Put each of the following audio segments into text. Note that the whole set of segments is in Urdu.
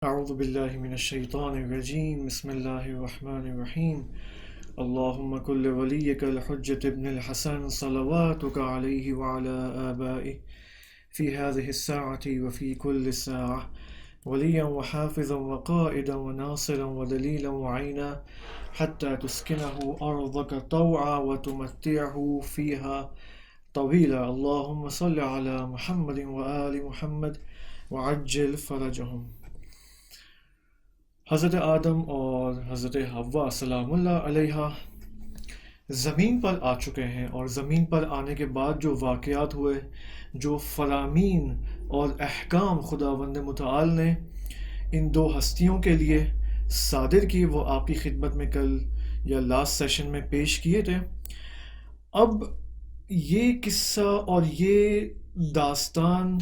أعوذ بالله من الشيطان الرجيم بسم الله الرحمن الرحيم اللهم كل وليك الحجة ابن الحسن صلواتك عليه وعلى آبائه في هذه الساعة وفي كل ساعة وليا وحافظا وقائدا وناصرا ودليلا وعينا حتى تسكنه أرضك طوعا وتمتعه فيها طويلا اللهم صل على محمد وآل محمد وعجل فرجهم۔ حضرت آدم اور حضرت حوا سلام اللہ علیہ زمین پر آ چکے ہیں، اور زمین پر آنے کے بعد جو واقعات ہوئے، جو فرامین اور احکام خداوند متعال نے ان دو ہستیوں کے لیے صادر کی، وہ آپ کی خدمت میں کل یا لاسٹ سیشن میں پیش کیے تھے۔ اب یہ قصہ اور یہ داستان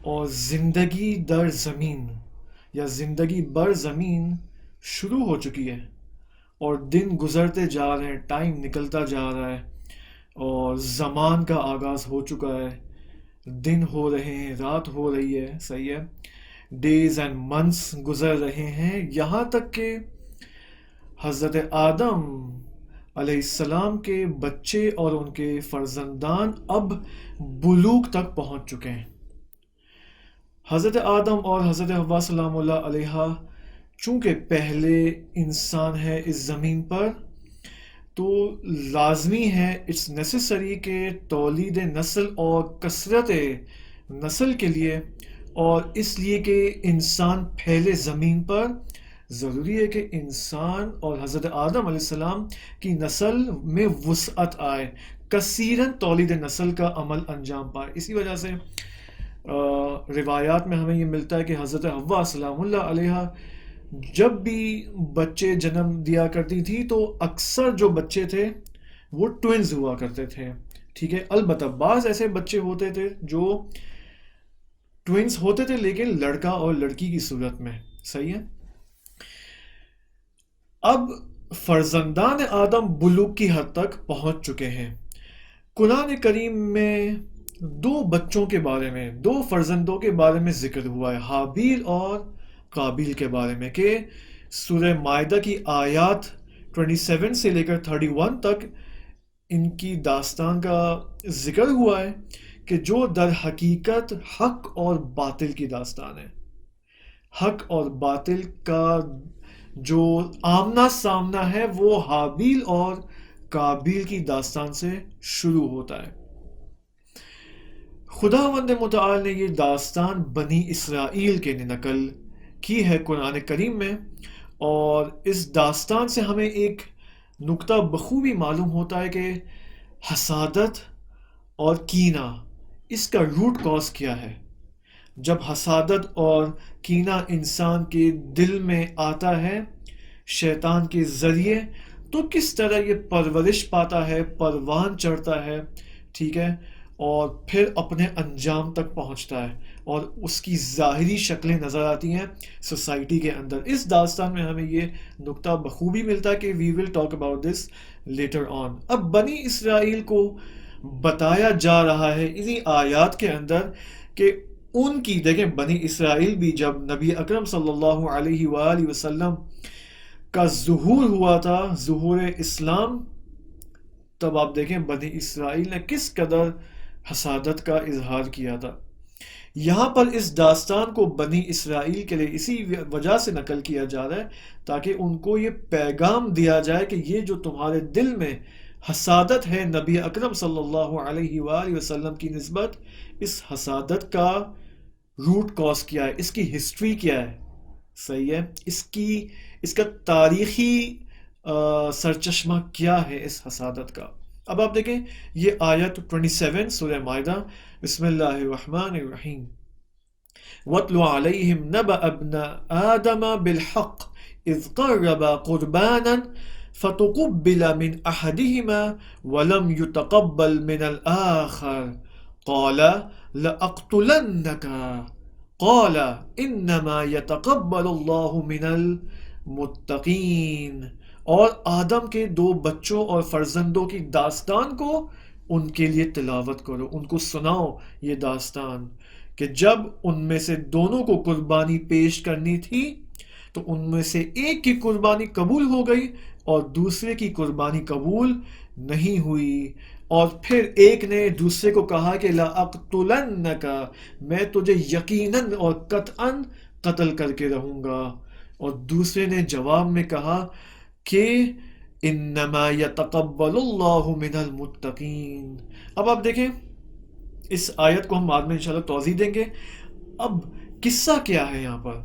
اور زندگی در زمین یا زندگی بر زمین شروع ہو چکی ہے، اور دن گزرتے جا رہے ہیں، ٹائم نکلتا جا رہا ہے، اور زمان کا آغاز ہو چکا ہے، دن ہو رہے ہیں، رات ہو رہی ہے، صحیح ہے، ڈیز اینڈ منتھس گزر رہے ہیں، یہاں تک کہ حضرت آدم علیہ السلام کے بچے اور ان کے فرزندان اب بلوغ تک پہنچ چکے ہیں۔ حضرت آدم اور حضرت حوا سلام اللہ علیہ چونکہ پہلے انسان ہے اس زمین پر، تو لازمی ہے، اٹس نیسیسری کہ تولید نسل اور کثرت نسل کے لیے، اور اس لیے کہ انسان پھیلے زمین پر، ضروری ہے کہ انسان اور حضرت آدم علیہ السلام کی نسل میں وسعت آئے، کثیراً تولید نسل کا عمل انجام پائے۔ اسی وجہ سے روایات میں ہمیں یہ ملتا ہے کہ حضرت حوا سلام اللہ علیہ جب بھی بچے جنم دیا کرتی تھی تو اکثر جو بچے تھے وہ ٹوئنز ہوا کرتے تھے، ٹھیک ہے۔ البتہ بعض ایسے بچے ہوتے تھے جو ٹوئنز ہوتے تھے لیکن لڑکا اور لڑکی کی صورت میں، صحیح ہے۔ اب فرزندان آدم بلوغ کی حد تک پہنچ چکے ہیں۔ قرآن کریم میں دو بچوں کے بارے میں، دو فرزندوں کے بارے میں ذکر ہوا ہے، حابیل اور قابیل کے بارے میں، کہ سورہ مائدہ کی آیات 27 سے لے کر 31 تک ان کی داستان کا ذکر ہوا ہے، کہ جو در حقیقت حق اور باطل کی داستان ہے۔ حق اور باطل کا جو آمنا سامنا ہے وہ حابیل اور قابیل کی داستان سے شروع ہوتا ہے۔ خداوند متعال نے یہ داستان بنی اسرائیل کے نقل کی ہے قرآن کریم میں، اور اس داستان سے ہمیں ایک نقطہ بخوبی معلوم ہوتا ہے کہ حسادت اور کینہ، اس کا روٹ کاز کیا ہے۔ جب حسادت اور کینہ انسان کے دل میں آتا ہے شیطان کے ذریعے، تو کس طرح یہ پرورش پاتا ہے، پروان چڑھتا ہے، ٹھیک ہے، اور پھر اپنے انجام تک پہنچتا ہے، اور اس کی ظاہری شکلیں نظر آتی ہیں سوسائٹی کے اندر۔ اس داستان میں ہمیں یہ نقطہ بخوبی ملتا ہے کہ we will talk about this later on. اب بنی اسرائیل کو بتایا جا رہا ہے انہی آیات کے اندر کہ ان کی، دیکھیں، بنی اسرائیل بھی جب نبی اکرم صلی اللہ علیہ وآلہ وسلم کا ظہور ہوا تھا، ظہور اسلام، تب آپ دیکھیں بنی اسرائیل نے کس قدر حسادت کا اظہار کیا تھا۔ یہاں پر اس داستان کو بنی اسرائیل کے لیے اسی وجہ سے نقل کیا جا رہا ہے تاکہ ان کو یہ پیغام دیا جائے کہ یہ جو تمہارے دل میں حسادت ہے نبی اکرم صلی اللہ علیہ وآلہ وسلم کی نسبت، اس حسادت کا روٹ کاز کیا ہے، اس کی ہسٹری کیا ہے، صحیح ہے، اس کا تاریخی سرچشمہ کیا ہے اس حسادت کا۔ اب آپ دیکھیں یہ آیت 27 سورہ مائدہ، بسم اللہ الرحمن الرحیم۔ وَاتْلُ عَلَيْهِمْ نَبَأَ ابْنَ آدَمَ بِالْحَقِّ إِذْ قَرَّبَا قُرْبَانًا فَتُقُبِّلَ مِنْ أَحَدِهِمَا وَلَمْ يُتَقَبَّلْ مِنَ الْآخَرِ قَالَ لَأَقْتُلَنَّكَ قَالَ إِنَّمَا يَتَقَبَّلُ اللَّهُ مِنَ الْمُتَّقِينَ۔ اور آدم کے دو بچوں اور فرزندوں کی داستان کو ان کے لیے تلاوت کرو، ان کو سناؤ یہ داستان، کہ جب ان میں سے دونوں کو قربانی پیش کرنی تھی تو ان میں سے ایک کی قربانی قبول ہو گئی اور دوسرے کی قربانی قبول نہیں ہوئی، اور پھر ایک نے دوسرے کو کہا کہ لَأَقْتُلَنَّكَ، میں تجھے یقیناً اور قطعاً قتل کر کے رہوں گا، اور دوسرے نے جواب میں کہا کہ انما یتقبل اللہ من المتقین۔ اب آپ دیکھیں اس آیت کو ہم بعد میں انشاءاللہ توضیح دیں گے۔ اب قصہ کیا ہے یہاں پر؟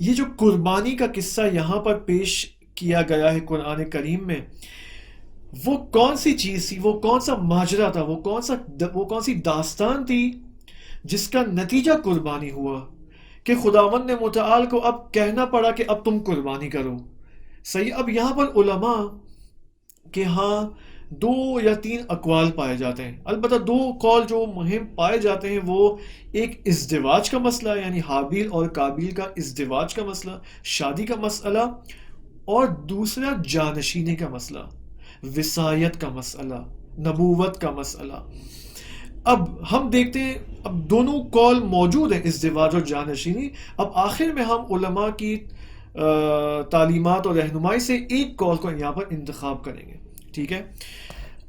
یہ جو قربانی کا قصہ یہاں پر پیش کیا گیا ہے قرآن کریم میں، وہ کون سی چیز تھی، وہ کون سا ماجرا تھا، وہ کون سی داستان تھی جس کا نتیجہ قربانی ہوا کہ خداوند نے متعال کو اب کہنا پڑا کہ اب تم قربانی کرو؟ صحیح۔ اب یہاں پر علماء کہ ہاں 2 یا 3 اقوال پائے جاتے ہیں، البتہ 2 قول جو مہم پائے جاتے ہیں وہ ایک ازدواج کا مسئلہ ہے، یعنی حابیل اور قابیل کا ازدواج کا مسئلہ، شادی کا مسئلہ، اور دوسرا جانشینی کا مسئلہ، وصایت کا مسئلہ، نبوت کا مسئلہ۔ اب ہم دیکھتے ہیں، اب دونوں قول موجود ہیں، ازدواج اور جانشینی۔ اب آخر میں ہم علماء کی تعلیمات اور رہنمائی سے ایک قول کو یہاں پر انتخاب کریں گے، ٹھیک ہے۔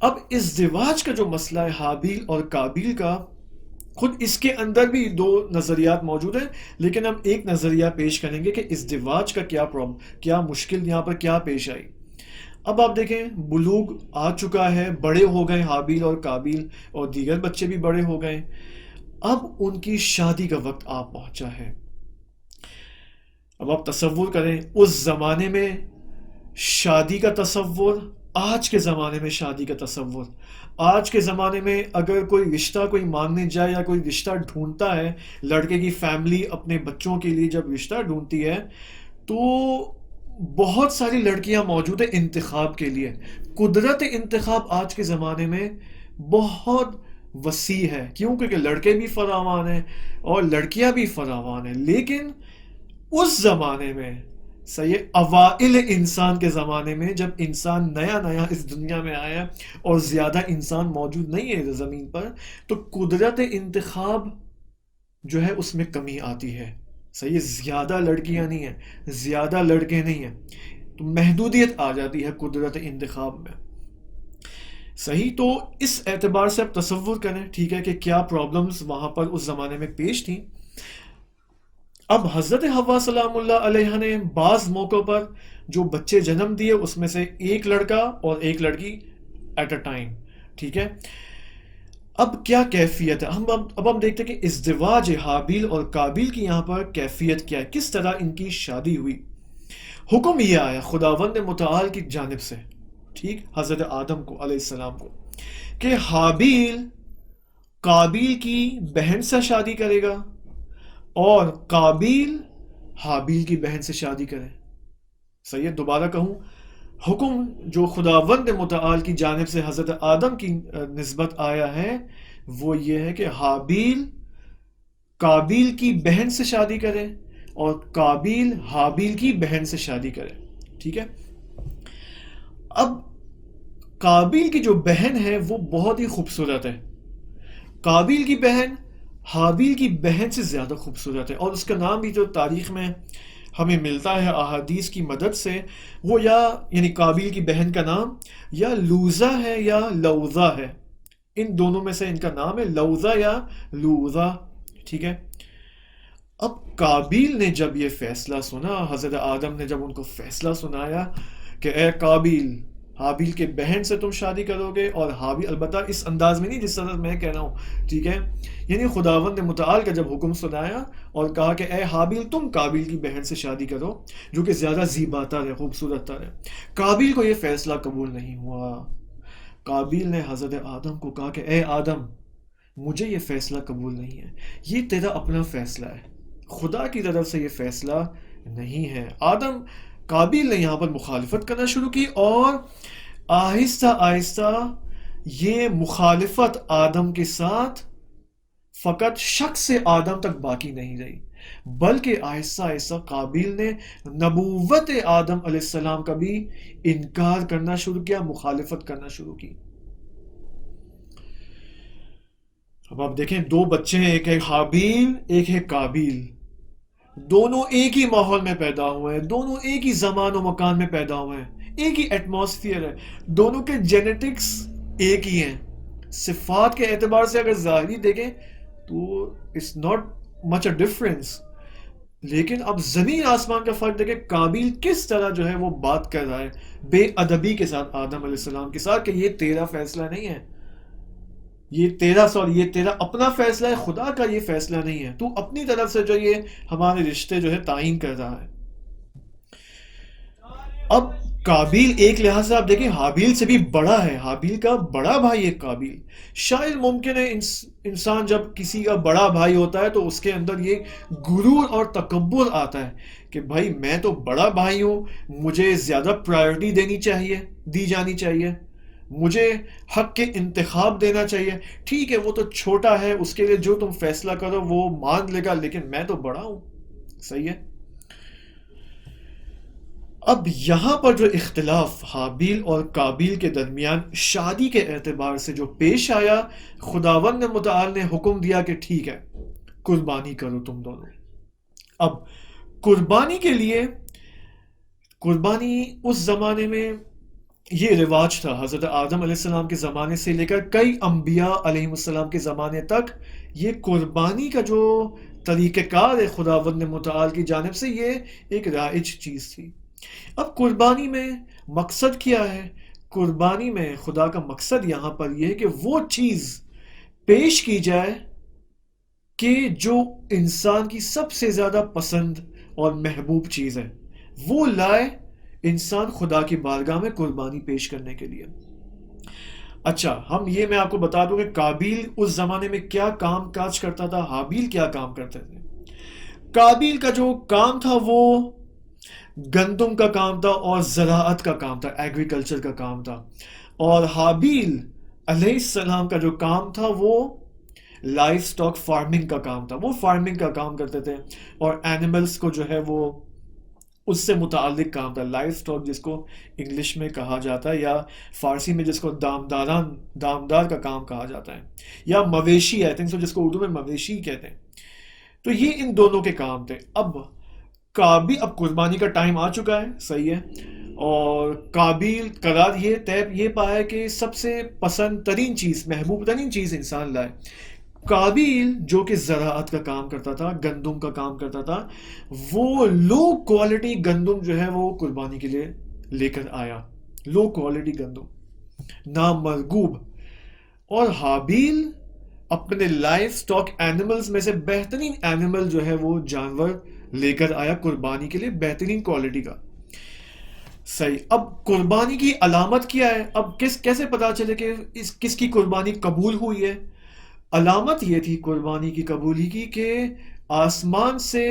اب ازدواج کا جو مسئلہ ہے حابیل اور قابیل کا، خود اس کے اندر بھی 2 نظریات موجود ہیں، لیکن ہم ایک نظریہ پیش کریں گے کہ ازدواج کا کیا مشکل یہاں پر کیا پیش آئی۔ اب آپ دیکھیں بلوغ آ چکا ہے، بڑے ہو گئے حابیل اور قابیل، اور دیگر بچے بھی بڑے ہو گئے، اب ان کی شادی کا وقت آ پہنچا ہے۔ اب آپ تصور کریں اس زمانے میں شادی کا تصور، آج کے زمانے میں شادی کا تصور۔ آج کے زمانے میں اگر کوئی رشتہ کوئی مانگنے جائے یا کوئی رشتہ ڈھونڈتا ہے، لڑکے کی فیملی اپنے بچوں کے لیے جب رشتہ ڈھونڈتی ہے تو بہت ساری لڑکیاں موجود ہیں انتخاب کے لیے۔ قدرت انتخاب آج کے زمانے میں بہت وسیع ہے، کیوں؟ کیونکہ لڑکے بھی فراوان ہیں اور لڑکیاں بھی فراوان ہیں، لیکن اس زمانے میں صحیح اوائل انسان کے زمانے میں جب انسان نیا نیا اس دنیا میں آیا اور زیادہ انسان موجود نہیں ہے زمین پر، تو قدرت انتخاب جو ہے اس میں کمی آتی ہے، صحیح، زیادہ لڑکیاں نہیں ہیں، زیادہ لڑکے نہیں ہیں، تو محدودیت آ جاتی ہے قدرت انتخاب میں، صحیح۔ تو اس اعتبار سے آپ تصور کریں، ٹھیک ہے، کہ کیا پرابلمز وہاں پر اس زمانے میں پیش تھیں۔ اب حضرت حوا سلام اللہ علیہ نے بعض موقعوں پر جو بچے جنم دیے اس میں سے ایک لڑکا اور ایک لڑکی ایٹ اے ٹائم، ٹھیک ہے۔ اب کیا کیفیت ہے؟ اب ہم دیکھتے ہیں کہ ازدواج حابیل اور قابیل کی یہاں پر کیفیت کیا ہے، کس طرح ان کی شادی ہوئی۔ حکم یہ آیا خداوند متعال کی جانب سے، ٹھیک، حضرت آدم کو علیہ السلام کو، کہ حابیل قابیل کی بہن سے شادی کرے گا اور قابیل حابیل کی بہن سے شادی کرے۔ صحیح، دوبارہ کہوں، حکم جو خداوند متعال کی جانب سے حضرت آدم کی نسبت آیا ہے وہ یہ ہے کہ حابیل قابیل کی بہن سے شادی کرے اور قابیل حابیل کی بہن سے شادی کرے، ٹھیک ہے۔ اب قابیل کی جو بہن ہے وہ بہت ہی خوبصورت ہے، قابیل کی بہن حابیل کی بہن سے زیادہ خوبصورت ہے، اور اس کا نام بھی جو تاریخ میں ہمیں ملتا ہے احادیث کی مدد سے، وہ یعنی قابیل کی بہن کا نام یا لوزہ ہے یا لوزہ ہے، ان دونوں میں سے ان کا نام ہے لوزہ یا لوزہ، ٹھیک ہے۔ اب قابیل نے جب یہ فیصلہ سنا، حضرت آدم نے جب ان کو فیصلہ سنایا کہ اے قابیل، حابیل کے بہن سے تم شادی کرو گے، اور حابیل، البتہ اس انداز میں نہیں جس طرح میں کہہ رہا ہوں، ٹھیک ہے، یعنی خداوند متعال کا جب حکم سنایا اور کہا کہ اے حابیل تم قابیل کی بہن سے شادی کرو جو کہ زیادہ زیبا تر ہے، خوبصورت تر ہے، قابیل کو یہ فیصلہ قبول نہیں ہوا۔ قابیل نے حضرت آدم کو کہا کہ اے آدم، مجھے یہ فیصلہ قبول نہیں ہے، یہ تیرا اپنا فیصلہ ہے، خدا کی طرف سے یہ فیصلہ نہیں ہے۔ قابیل نے یہاں پر مخالفت کرنا شروع کی، اور آہستہ آہستہ یہ مخالفت آدم کے ساتھ فقط شخص آدم تک باقی نہیں رہی، بلکہ آہستہ آہستہ قابیل نے نبوت آدم علیہ السلام کا بھی انکار کرنا شروع کیا، مخالفت کرنا شروع کی۔ اب آپ دیکھیں دو بچے ہیں، ایک ہے حابیل ایک ہے کابیل، دونوں ایک ہی ماحول میں پیدا ہوئے ہیں، دونوں ایک ہی زمان و مکان میں پیدا ہوئے ہیں، ایک ہی ایٹماسفیئر ہے، دونوں کے جینیٹکس ایک ہی ہیں، صفات کے اعتبار سے اگر ظاہری دیکھیں تو it's not much a difference. لیکن اب زمین آسمان کا فرق دیکھیں، قابیل کس طرح جو ہے وہ بات کر رہا ہے بے ادبی کے ساتھ آدم علیہ السلام کے ساتھ کہ یہ تیرا فیصلہ نہیں ہے، یہ تیرا اپنا فیصلہ ہے، خدا کا یہ فیصلہ نہیں ہے، تو اپنی طرف سے جو یہ ہمارے رشتے جو ہے تعین کر رہا ہے. اب قابیل ایک لحاظ سے آپ دیکھیں حابیل سے بھی بڑا ہے، حابیل کا بڑا بھائی ہے قابیل. شاید ممکن ہے انسان جب کسی کا بڑا بھائی ہوتا ہے تو اس کے اندر یہ غرور اور تکبر آتا ہے کہ بھائی میں تو بڑا بھائی ہوں، مجھے زیادہ پرائیورٹی دی جانی چاہیے، مجھے حق کے انتخاب دینا چاہیے. ٹھیک ہے وہ تو چھوٹا ہے، اس کے لیے جو تم فیصلہ کرو وہ مان لے گا، لیکن میں تو بڑا ہوں. صحیح ہے. اب یہاں پر جو اختلاف حابیل اور قابیل کے درمیان شادی کے اعتبار سے جو پیش آیا، خداوند متعال نے حکم دیا کہ ٹھیک ہے قربانی کرو تم دونوں. اب قربانی کے لیے، قربانی اس زمانے میں یہ رواج تھا، حضرت آدم علیہ السلام کے زمانے سے لے کر کئی انبیاء علیہ السلام کے زمانے تک یہ قربانی کا جو طریقہ کار ہے خداوند متعال کی جانب سے، یہ ایک رائج چیز تھی. اب قربانی میں مقصد کیا ہے؟ قربانی میں خدا کا مقصد یہاں پر یہ ہے کہ وہ چیز پیش کی جائے کہ جو انسان کی سب سے زیادہ پسند اور محبوب چیز ہے، وہ لائے انسان خدا کی بارگاہ میں قربانی پیش کرنے کے لیے. اچھا میں آپ کو بتا دوں کہ قابیل اس زمانے میں کیا کام کاج کرتا تھا، حابیل کیا کام کرتے تھے. قابیل کا جو کام تھا وہ گندم کا کام تھا اور زراعت کا کام تھا، ایگریکلچر کا کام تھا. اور حابیل علیہ السلام کا جو کام تھا وہ لائف سٹاک فارمنگ کا کام تھا، وہ فارمنگ کا کام کرتے تھے اور اینیملز کو جو ہے وہ اس سے متعلق کام تھا. لائف سٹاک جس کو انگلش میں کہا جاتا ہے یا فارسی میں جس کو دامدار کا کام کہا جاتا ہے، یا مویشی ہے جس کو اردو میں مویشی کہتے ہیں. تو یہ ان دونوں کے کام تھے. اب قربانی کا ٹائم آ چکا ہے، صحیح ہے. اور قابیل قرار یہ پایا کہ سب سے پسند ترین چیز، محبوب ترین چیز انسان لائے. قابیل جو کہ زراعت کا کام کرتا تھا، گندم کا کام کرتا تھا، وہ لو کوالٹی گندم جو ہے وہ قربانی کے لیے لے کر آیا، لو کوالٹی گندم نامرغوب. اور حابیل اپنے لائف سٹاک اینیملز میں سے بہترین اینیمل جو ہے وہ جانور لے کر آیا قربانی کے لیے، بہترین کوالٹی کا. صحیح. اب قربانی کی علامت کیا ہے؟ اب کیسے پتا چلے کہ کس کی قربانی قبول ہوئی ہے؟ علامت یہ تھی قربانی کی قبولی کی کہ آسمان سے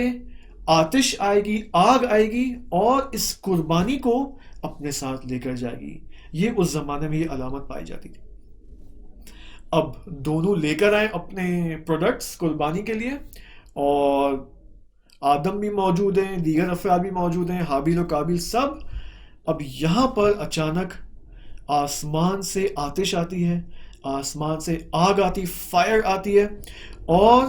آتش آئے گی، آگ آئے گی اور اس قربانی کو اپنے ساتھ لے کر جائے گی. یہ اس زمانے میں یہ علامت پائی جاتی تھی. اب دونوں لے کر آئے اپنے پروڈکٹس قربانی کے لیے، اور آدم بھی موجود ہیں، دیگر افراد بھی موجود ہیں، حابیل و قابیل سب. اب یہاں پر اچانک آسمان سے آتش آتی ہے، آسمان سے آگ آتی، فائر آتی ہے، اور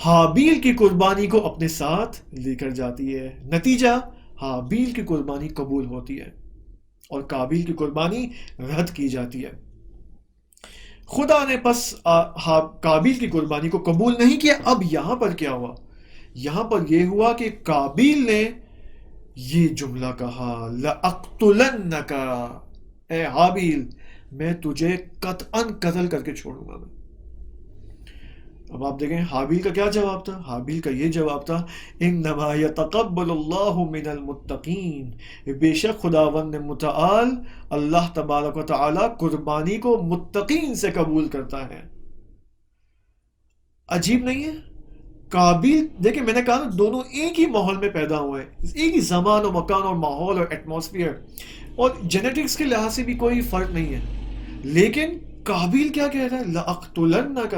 حابیل کی قربانی کو اپنے ساتھ لے کر جاتی ہے. نتیجہ حابیل کی قربانی قبول ہوتی ہے اور قابیل کی قربانی رد کی جاتی ہے. خدا نے پس قابیل کی قربانی کو قبول نہیں کیا. اب یہاں پر کیا ہوا؟ یہاں پر یہ ہوا کہ قابیل نے یہ جملہ کہا، لَأَقْتُلَنَّكَ، اے حابیل میں تجھے قطعاً قتل کر کے چھوڑوں گا. اب آپ دیکھیں حابیل کا کیا جواب تھا؟ حابیل کا یہ جواب تھا، انما یتقبل اللہ من المتقین، بے شک خداوند متعال اللہ تبارک و تعالی قربانی کو متقین سے قبول کرتا ہے. عجیب نہیں ہے؟ قابیل دیکھیں، میں نے کہا نا دونوں ایک ہی ماحول میں پیدا ہوئے ہیں، ایک ہی زمان و مکان اور ماحول اور ایٹماسفیئر اور جینیٹکس کے لحاظ سے بھی کوئی فرق نہیں ہے. لیکن قابیل کیا کہہ رہا ہے؟ لَأَقْتُلَنَّكَ.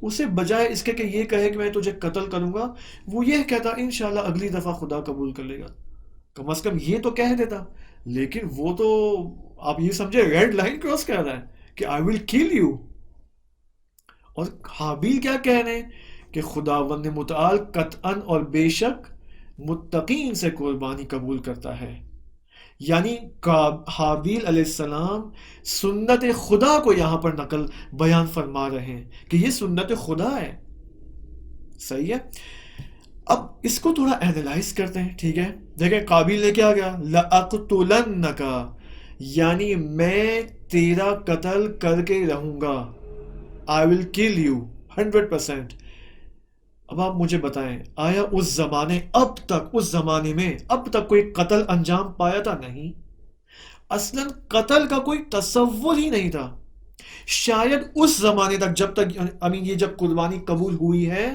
اسے بجائے اس کے کہ یہ کہے کہ میں تجھے قتل کروں گا، وہ یہ کہتا انشاءاللہ اگلی دفعہ خدا قبول کر لے گا. کم از کم یہ تو کہہ دیتا. لیکن وہ تو آپ یہ سمجھے ریڈ لائن کراس کر رہا ہے کہ I will kill you. اور حابیل کیا کہہ رہے ہیں کہ خداوند متعال قطعاً اور بے شک متقین سے قربانی قبول کرتا ہے. یعنی حابیل علیہ السلام سنت خدا کو یہاں پر نقل بیان فرما رہے ہیں کہ یہ سنت خدا ہے. صحیح ہے. اب اس کو تھوڑا اینالائز کرتے ہیں. ٹھیک ہے, دیکھیں قابیل نے کیا کیا, لَأَقْتُلَنَّكَ یعنی میں تیرا قتل کر کے رہوں گا. I will kill you 100%. اب آپ مجھے بتائیں, آیا اس زمانے میں اب تک کوئی قتل انجام پایا تھا؟ نہیں. اصلاً قتل کا کوئی تصور ہی نہیں تھا. شاید اس زمانے تک جب تک یہ جب قربانی قبول ہوئی ہے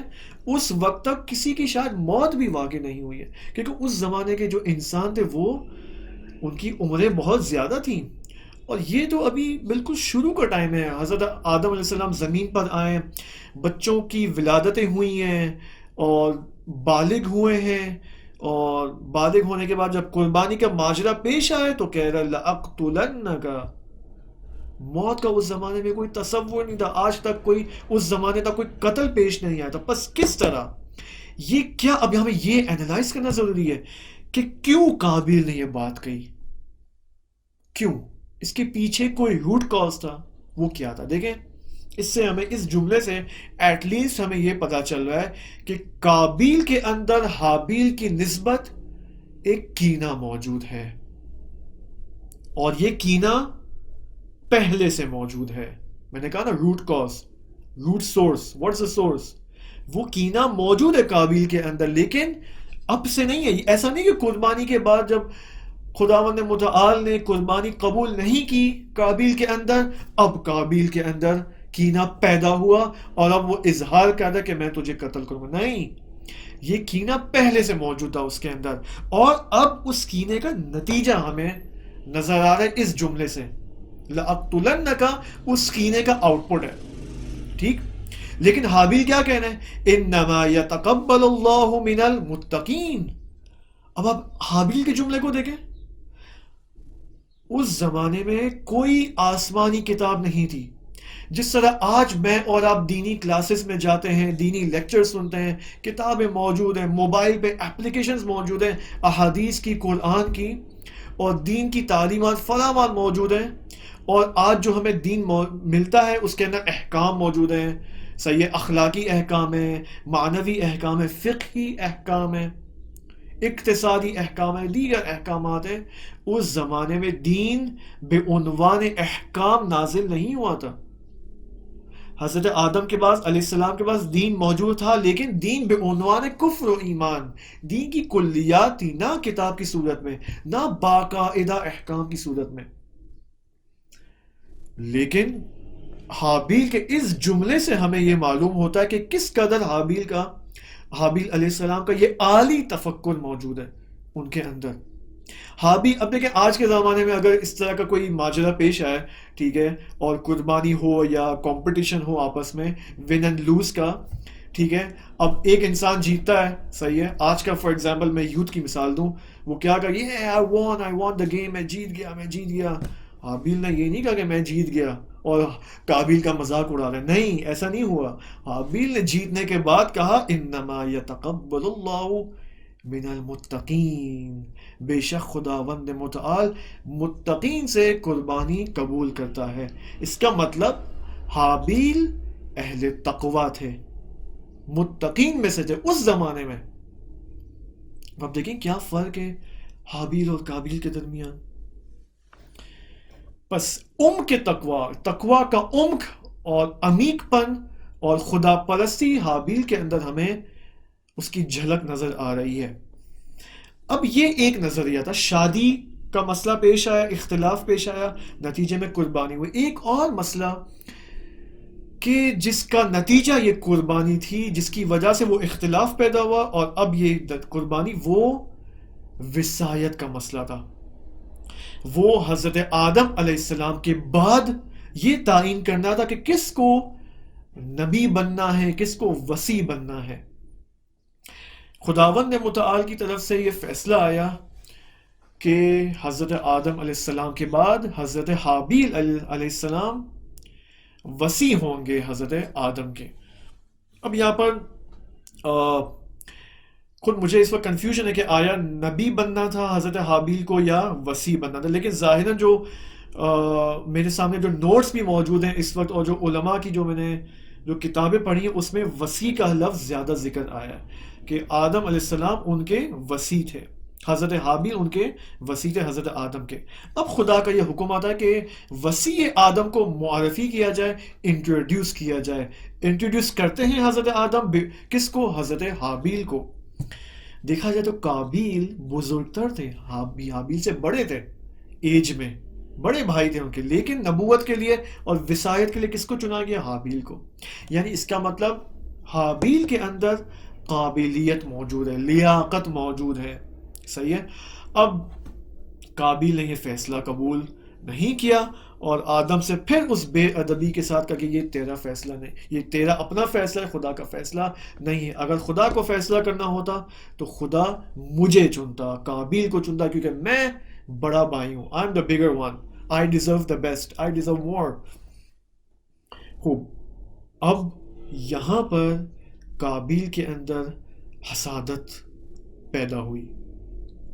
اس وقت تک کسی کی شاید موت بھی واقع نہیں ہوئی ہے, کیونکہ اس زمانے کے جو انسان تھے وہ ان کی عمریں بہت زیادہ تھیں, اور یہ تو ابھی بالکل شروع کا ٹائم ہے. حضرت آدم علیہ السلام زمین پر آئے, بچوں کی ولادتیں ہوئی ہیں اور بالغ ہوئے ہیں, اور بالغ ہونے کے بعد جب قربانی کا ماجرا پیش آئے تو کہہ رہا لَأَقْتُلَنَّكَ. موت کا اس زمانے میں کوئی تصور نہیں تھا, آج تک کوئی اس زمانے تک کوئی قتل پیش نہیں آیا تھا. بس کس طرح یہ کیا, اب ہمیں یہ اینالائز کرنا ضروری ہے کہ کیوں قابیل نے یہ بات کہی, کیوں, اس کے پیچھے کوئی روٹ کاز تھا. وہ کیا تھا؟ دیکھیں, اس سے ہمیں اس جملے سے ایٹ لیسٹ ہمیں یہ پتا چل رہا ہے کہ قابیل کے اندر حابیل کی نسبت ایک کینہ موجود ہے, اور یہ کینہ پہلے سے موجود ہے. میں نے کہا نا root cause, root source, what's the source. وہ کینہ موجود ہے قابیل کے اندر, لیکن اب سے نہیں ہے. ایسا نہیں کہ قربانی کے بعد جب خداوند متعال نے قربانی قبول نہیں کی قابیل کے اندر, اب قابیل کے اندر کینہ پیدا ہوا اور اب وہ اظہار کرتا کہ میں تجھے قتل کروں گا. نہیں, یہ کینہ پہلے سے موجود تھا اس کے اندر, اور اب اس کینے کا نتیجہ ہمیں نظر آ رہا ہے اس جملے سے. لَأَقْتُلَنَّكَ اس کینے کا آؤٹ پٹ ہے. ٹھیک, لیکن حابیل کیا کہنا ہے, اِنَّمَا يَتَقَبَّلُ اللَّهُ مِنَ الْمُتَّقِينَ. اب آپ حابیل کے جملے کو دیکھیں, اس زمانے میں کوئی آسمانی کتاب نہیں تھی. جس طرح آج میں اور آپ دینی کلاسز میں جاتے ہیں, دینی لیکچر سنتے ہیں, کتابیں موجود ہیں, موبائل پہ اپلیکیشنز موجود ہیں احادیث کی, قرآن کی اور دین کی تعلیمات فراوان موجود ہیں, اور آج جو ہمیں دین ملتا ہے اس کے اندر احکام موجود ہیں. صحیح, اخلاقی احکام ہیں, معنوی احکام ہیں, فقہی احکام ہیں, اقتصادی احکام ہیں, دیگر احکامات ہیں. اس زمانے میں دین بے عنوان احکام نازل نہیں ہوا تھا. حضرت آدم کے پاس علیہ السلام کے پاس دین موجود تھا, لیکن دین بے عنوان کفر و ایمان, دین کی کلیات تھی, نہ کتاب کی صورت میں, نہ باقاعدہ احکام کی صورت میں. لیکن حابیل کے اس جملے سے ہمیں یہ معلوم ہوتا ہے کہ کس قدر حابیل علیہ السلام کا یہ عالی تفکر موجود ہے ان کے اندر. حابیل, اب دیکھیں آج کے زمانے میں اگر اس طرح کا کوئی ماجرا پیش آئے, ٹھیک ہے, اور قربانی ہو یا کمپٹیشن ہو آپس میں ون اینڈ لوز کا, ٹھیک ہے, اب ایک انسان جیتتا ہے, صحیح ہے, آج کا فار ایگزامپل میں یوتھ کی مثال دوں, وہ کیا کہا, یہ I won the game, میں جیت گیا. حابیل نے یہ نہیں کہا کہ میں جیت گیا اور قابیل کا مذاق اڑا رہے, نہیں, ایسا نہیں ہوا. حابیل نے جیتنے کے بعد کہا انما یتقبل اللہ من المتقین, بے شک خداوند متعال متقین سے قربانی قبول کرتا ہے. اس کا مطلب حابیل اہل تقوی تھے, متقین میں سے تھے اس زمانے میں. اب دیکھیں کیا فرق ہے حابیل اور قابیل کے درمیان. بس کے تقوی کا عمق اور عمیق پن اور خدا پرستی حابیل کے اندر ہمیں اس کی جھلک نظر آ رہی ہے. اب یہ ایک نظریہ تھا, شادی کا مسئلہ پیش آیا, اختلاف پیش آیا, نتیجے میں قربانی ہوئی. ایک اور مسئلہ کہ جس کا نتیجہ یہ قربانی تھی, جس کی وجہ سے وہ اختلاف پیدا ہوا, اور اب یہ قربانی, وہ وصایت کا مسئلہ تھا. وہ حضرت آدم علیہ السلام کے بعد یہ تعین کرنا تھا کہ کس کو نبی بننا ہے, کس کو وصی بننا ہے. خداوند متعال کی طرف سے یہ فیصلہ آیا کہ حضرت آدم علیہ السلام کے بعد حضرت حابیل علیہ السلام وسیع ہوں گے حضرت آدم کے. اب یہاں پر خود مجھے اس وقت کنفیوژن ہے کہ آیا نبی بننا تھا حضرت حابیل کو یا وسیع بننا تھا، لیکن ظاہراً جو میرے سامنے جو نوٹس بھی موجود ہیں اس وقت اور جو علماء کی جو میں نے جو کتابیں پڑھی ہیں اس میں وسیع کا لفظ زیادہ ذکر آیا ہے کہ آدم علیہ السلام ان کے وسیع تھے، حضرت حابیل ان کے وسیع تھے حضرت آدم کے. اب خدا کا یہ حکم آتا ہے کہ وسیع آدم کو معرفی کیا جائے، انٹروڈیوس کیا جائے. انٹروڈیوس کرتے ہیں حضرت آدم کس کو؟ حضرت حابیل کو. دیکھا جائے تو قابیل بزرگ تر تھے، حابیل سے بڑے تھے ایج میں، بڑے بھائی تھے ان کے، لیکن نبوت کے لیے اور وصایت کے لیے کس کو چنا گیا؟ حابیل کو. یعنی اس کا مطلب حابیل کے اندر قابلیت موجود ہے، لیاقت موجود ہے. صحیح ہے. اب قابیل نے یہ فیصلہ قبول نہیں کیا اور آدم سے پھر اس بے ادبی کے ساتھ کہا کہ یہ تیرا فیصلہ نہیں، یہ تیرا اپنا فیصلہ ہے، خدا کا فیصلہ نہیں ہے. اگر خدا کو فیصلہ کرنا ہوتا تو خدا مجھے چنتا، قابیل کو چنتا، کیونکہ میں بڑا بھائی ہوں. I am the bigger one, I deserve the best, I deserve more. خوب. اب یہاں پر قابیل کے اندر حسادت پیدا ہوئی،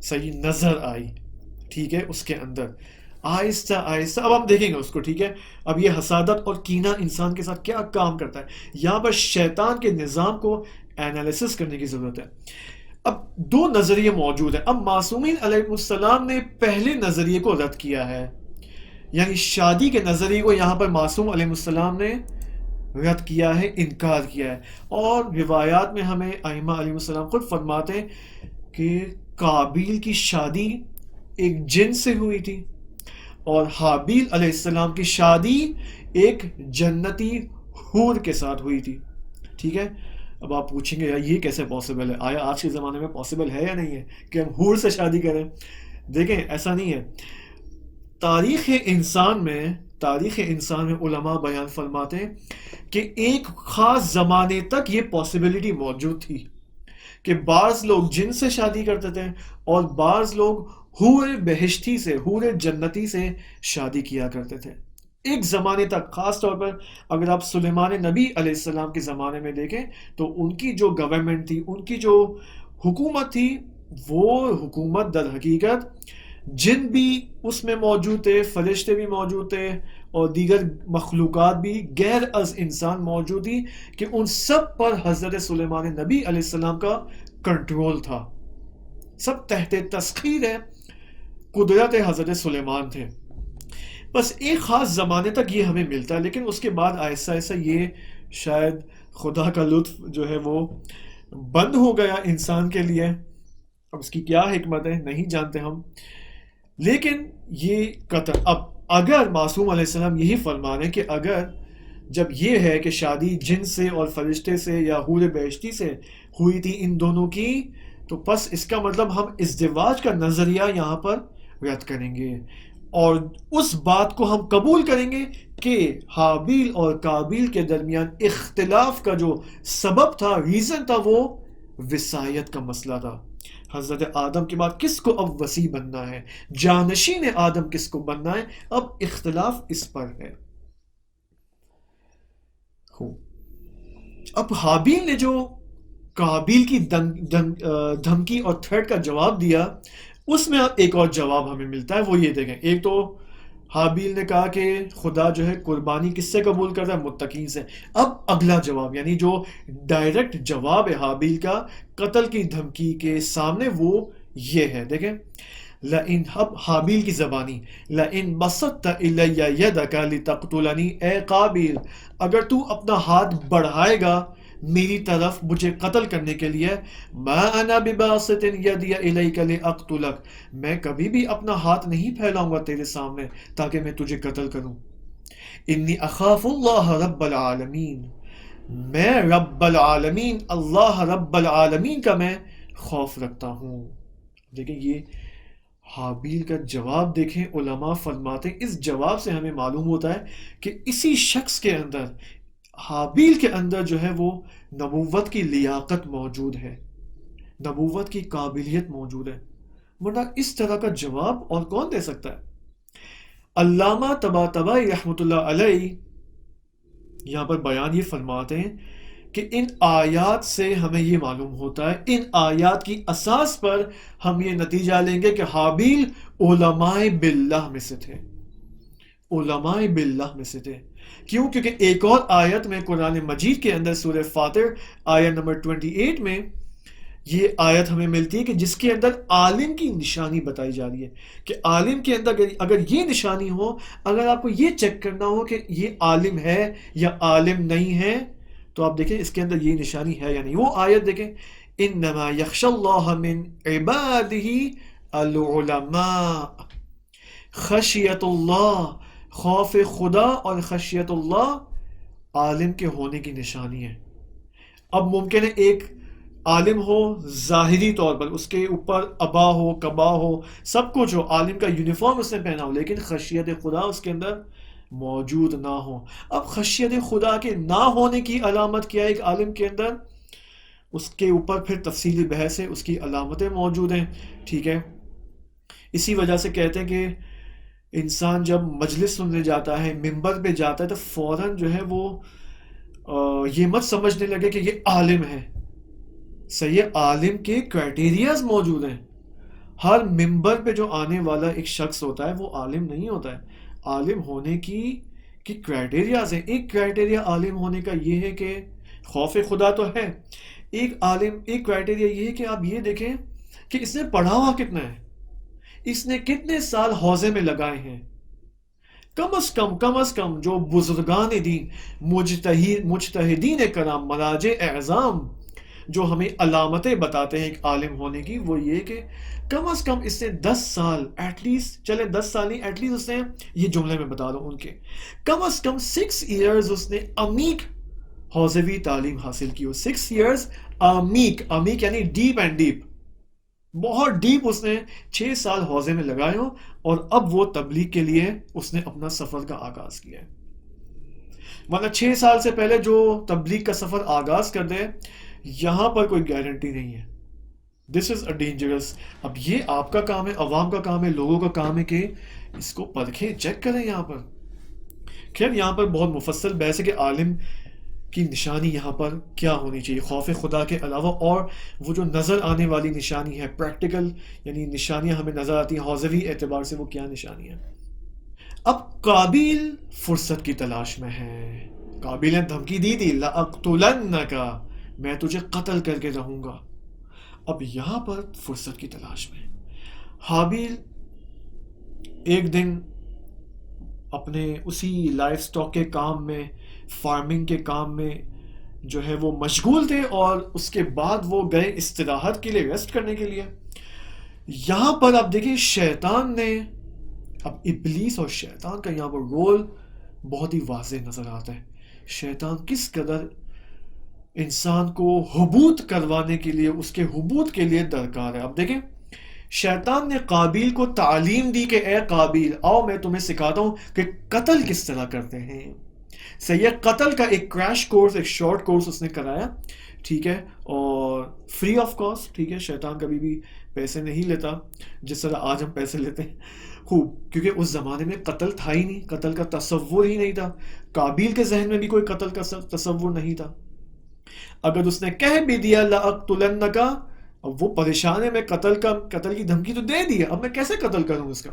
صحیح نظر آئی، ٹھیک ہے، اس کے اندر آہستہ آہستہ. اب ہم دیکھیں گے اس کو، ٹھیک ہے. اب یہ حسادت اور کینہ انسان کے ساتھ کیا کام کرتا ہے، یہاں پر شیطان کے نظام کو انالیسس کرنے کی ضرورت ہے. اب دو نظریے موجود ہیں. اب معصومین علیہ السلام نے پہلے نظریے کو رد کیا ہے، یعنی شادی کے نظریے کو یہاں پر معصوم علیہ السلام نے رد کیا ہے، انکار کیا ہے. اور روایات میں ہمیں ائمہ علیہ السلام خود فرماتے ہیں کہ قابیل کی شادی ایک جن سے ہوئی تھی اور حابیل علیہ السلام کی شادی ایک جنتی حور کے ساتھ ہوئی تھی. ٹھیک ہے. اب آپ پوچھیں گے یہ کیسے پاسبل ہے، آیا آج کے زمانے میں پاسبل ہے یا نہیں ہے کہ ہم حور سے شادی کریں؟ دیکھیں ایسا نہیں ہے. تاریخ انسان میں علماء بیان فرماتے ہیں کہ ایک خاص زمانے تک یہ پاسبلٹی موجود تھی کہ بعض لوگ جن سے شادی کرتے تھے اور بعض لوگ حور بہشتی سے، حور جنتی سے شادی کیا کرتے تھے ایک زمانے تک. خاص طور پر اگر آپ سلیمان نبی علیہ السلام کے زمانے میں دیکھیں تو ان کی جو گورنمنٹ تھی، ان کی جو حکومت تھی، وہ حکومت در حقیقت جن بھی اس میں موجود تھے، فرشتے بھی موجود تھے اور دیگر مخلوقات بھی غیر از انسان موجود تھی کہ ان سب پر حضرت سلیمان نبی علیہ السلام کا کنٹرول تھا. سب تحت تسخیر ہے قدرت حضرت سلیمان تھے. بس ایک خاص زمانے تک یہ ہمیں ملتا ہے، لیکن اس کے بعد آہستہ آہستہ یہ شاید خدا کا لطف جو ہے وہ بند ہو گیا انسان کے لیے. اب اس کی کیا حکمت ہے نہیں جانتے ہم، لیکن یہ قطع. اب اگر معصوم علیہ السلام یہی فرما رہے ہیں کہ اگر جب یہ ہے کہ شادی جن سے اور فرشتے سے یا حور بہشتی سے ہوئی تھی ان دونوں کی، تو پس اس کا مطلب ہم ازدواج کا نظریہ یہاں پر رد کریں گے اور اس بات کو ہم قبول کریں گے کہ حابیل اور قابیل کے درمیان اختلاف کا جو سبب تھا، ریزن تھا، وہ وصایت کا مسئلہ تھا. حضرت آدم کے بعد کس کو اب وسیع بننا ہے، جانشین آدم کس کو بننا ہے، اب اختلاف اس پر ہے. اب حابیل نے جو قابیل کی دھمکی اور تھریٹ کا جواب دیا، اس میں ایک اور جواب ہمیں ملتا ہے. وہ یہ دیکھیں، ایک تو حابیل نے کہا کہ خدا جو ہے قربانی کس سے قبول کرتا ہے؟ متقین سے. اب اگلا جواب، یعنی جو ڈائریکٹ جواب ہے حابیل کا قتل کی دھمکی کے سامنے، وہ یہ ہے. دیکھیں لئن، اب حابیل کی زبانی، لئن بسطت الی یدک لتقتلنی، اے قابیل اگر تو اپنا ہاتھ بڑھائے گا میری طرف مجھے قتل کرنے کے لیے، ما انا بباسط یدی الیک لاقتلک، میں کبھی بھی اپنا ہاتھ نہیں پھیلاؤں گا تیرے سامنے تاکہ میں تجھے قتل کروں. انی اخاف اللہ رب العالمین، میں رب العالمین، اللہ رب العالمین کا میں خوف رکھتا ہوں. دیکھیں یہ حابیل کا جواب دیکھیں، علماء فرماتے ہیں اس جواب سے ہمیں معلوم ہوتا ہے کہ اسی شخص کے اندر، حابیل کے اندر جو ہے وہ نبوت کی لیاقت موجود ہے، نبوت کی قابلیت موجود ہے، ورنہ اس طرح کا جواب اور کون دے سکتا ہے؟ علامہ طباطبائی رحمۃ اللہ علیہ یہاں پر بیان یہ فرماتے ہیں کہ ان آیات سے ہمیں یہ معلوم ہوتا ہے، ان آیات کی اساس پر ہم یہ نتیجہ لیں گے کہ حابیل علماء باللہ میں سے تھے، علماء باللہ میں سے تھے۔ کیوں؟ کیونکہ ایک اور آیت میں قرآن مجید کے اندر سورہ فاطر آیت نمبر 28 میں یہ آیت ہمیں ملتی ہے کہ جس کے اندر عالم کی نشانی بتائی جا رہی ہے کہ عالم کے اندر اگر یہ نشانی ہو، اگر آپ کو یہ چیک کرنا ہو کہ یہ عالم ہے یا عالم نہیں ہے، تو آپ دیکھیں اس کے اندر یہ نشانی ہے یا نہیں۔ وہ آیت دیکھیں، انما یخشى اللہ من عبادہ العلماء، خشیت اللہ، خوف خدا اور خشیت اللہ عالم کے ہونے کی نشانی ہے۔ اب ممکن ہے ایک عالم ہو ظاہری طور پر، اس کے اوپر ابا ہو کبا ہو سب کچھ ہو، عالم کا یونیفارم اس نے پہنا ہو، لیکن خشیت خدا اس کے اندر موجود نہ ہو۔ اب خشیت خدا کے نہ ہونے کی علامت کیا ہے ایک عالم کے اندر؟ اس کے اوپر پھر تفصیلی بحث ہے، اس کی علامتیں موجود ہیں، ٹھیک ہے۔ اسی وجہ سے کہتے ہیں کہ انسان جب مجلس سننے جاتا ہے، ممبر پہ جاتا ہے، تو فوراً جو ہے وہ یہ مت سمجھنے لگے کہ یہ عالم ہے۔ صحیح، عالم کے کرائٹیریاز موجود ہیں۔ ہر ممبر پہ جو آنے والا ایک شخص ہوتا ہے وہ عالم نہیں ہوتا ہے۔ عالم ہونے کی کرائٹیریاز ہیں۔ ایک کرائٹیریا عالم ہونے کا یہ ہے کہ خوف خدا تو ہے، ایک کرائٹیریا یہ ہے کہ آپ یہ دیکھیں کہ اس نے پڑھا ہوا کتنا ہے، اس نے کتنے سال حوزے میں لگائے ہیں۔ کم از کم جو بزرگان دین، مجتہدین کرام، مراجع اعظام جو ہمیں علامتیں بتاتے ہیں ایک عالم ہونے کی، وہ یہ کہ کم از کم اس نے 10 سال ایٹ لیسٹ، چلے 10 سال نہیں، ایٹ لیسٹ اس نے، یہ جملے میں بتا رہا ہوں ان کے، کم از کم 6 ایئرز اس نے عمیق حوزوی تعلیم حاصل کی ہو۔ 6 ایئرز عمیق یعنی ڈیپ اینڈ ڈیپ، بہت ڈیپ اس نے 6 سال حوزے میں لگائے ہوں، اور اب وہ تبلیغ کے لیے اس نے اپنا سفر کا آغاز کیا ہے۔ ورنہ 6 سال سے پہلے جو تبلیغ کا سفر آغاز کر دے، یہاں پر کوئی گارنٹی نہیں ہے۔ دس از اے ڈینجرس۔ اب یہ آپ کا کام ہے، عوام کا کام ہے، لوگوں کا کام ہے کہ اس کو پرکھیں، چیک کریں یہاں پر۔ خیر، یہاں پر بہت مفصل بحث ہے کہ عالم کی نشانی یہاں پر کیا ہونی چاہیے خوف خدا کے علاوہ، اور وہ جو نظر آنے والی نشانی ہے، پریکٹیکل یعنی نشانیاں ہمیں نظر آتی ہیں حوزوی اعتبار سے، وہ کیا نشانی ہے۔ اب قابیل فرصت کی تلاش میں ہے۔ قابیل نے دھمکی دی تھی، لَأَقْتُلَنَّكَ، میں تجھے قتل کر کے رہوں گا۔ اب یہاں پر فرصت کی تلاش میں حابیل ایک دن اپنے اسی لائف سٹاک کے کام میں، فارمنگ کے کام میں جو ہے وہ مشغول تھے، اور اس کے بعد وہ گئے استراحت کے لیے، ریسٹ کرنے کے لیے۔ یہاں پر آپ دیکھیں شیطان نے، اب ابلیس اور شیطان کا یہاں پر رول بہت ہی واضح نظر آتا ہے۔ شیطان کس قدر انسان کو حبوط کروانے کے لیے، اس کے حبوط کے لیے درکار ہے۔ اب دیکھیں شیطان نے قابیل کو تعلیم دی کہ اے قابیل، آؤ میں تمہیں سکھاتا ہوں کہ قتل کس طرح کرتے ہیں۔ صحیح، قتل کا ایک کریش کورس، ایک شارٹ کورس اس نے کرایا، ٹھیک ہے، اور فری آف کاسٹ، ٹھیک ہے۔ شیطان کبھی بھی پیسے نہیں لیتا جس طرح آج ہم پیسے لیتے ہیں، خوب، کیونکہ اس زمانے میں قتل تھا ہی نہیں، قتل کا تصور ہی نہیں تھا۔ قابیل کے ذہن میں بھی کوئی قتل کا تصور نہیں تھا۔ اگر اس نے کہہ بھی دیا لَأَقْتُلَنَّكَ، اب وہ پریشان ہے، میں قتل کی دھمکی تو دے دی، اب میں کیسے قتل کروں اس کا۔